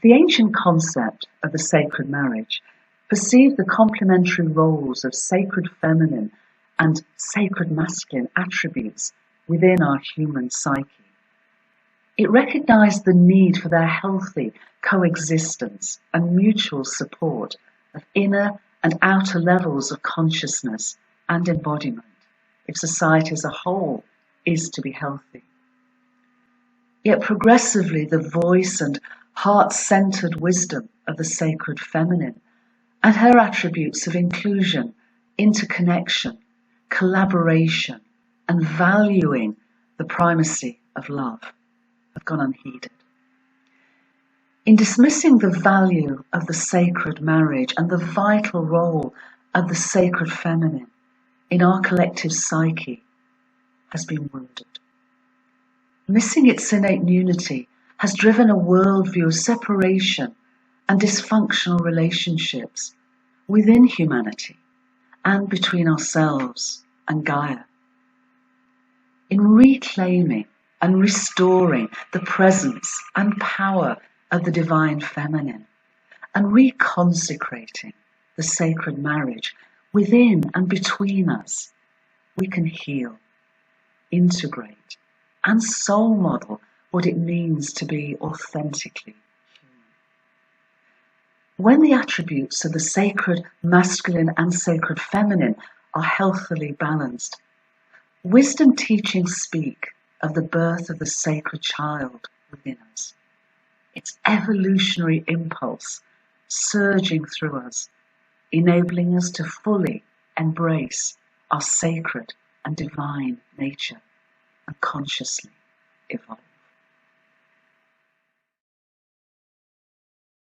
The ancient concept of the sacred marriage perceived the complementary roles of sacred feminine and sacred masculine attributes within our human psyche. It recognized the need for their healthy coexistence and mutual support of inner and outer levels of consciousness and embodiment if society as a whole is to be healthy. Yet progressively the voice and heart-centered wisdom of the sacred feminine and her attributes of inclusion, interconnection, collaboration, and valuing the primacy of love have gone unheeded. In dismissing the value of the sacred marriage and the vital role of the sacred feminine in our collective psyche has been wounded. Missing its innate unity has driven a worldview of separation and dysfunctional relationships within humanity and between ourselves and Gaia. In reclaiming and restoring the presence and power of the divine feminine and re-consecrating the sacred marriage within and between us, we can heal, integrate, and soul model what it means to be authentically human. When the attributes of the sacred masculine and sacred feminine are healthily balanced, wisdom teachings speak of the birth of the sacred child within us, its evolutionary impulse surging through us, enabling us to fully embrace our sacred and divine nature and consciously evolve.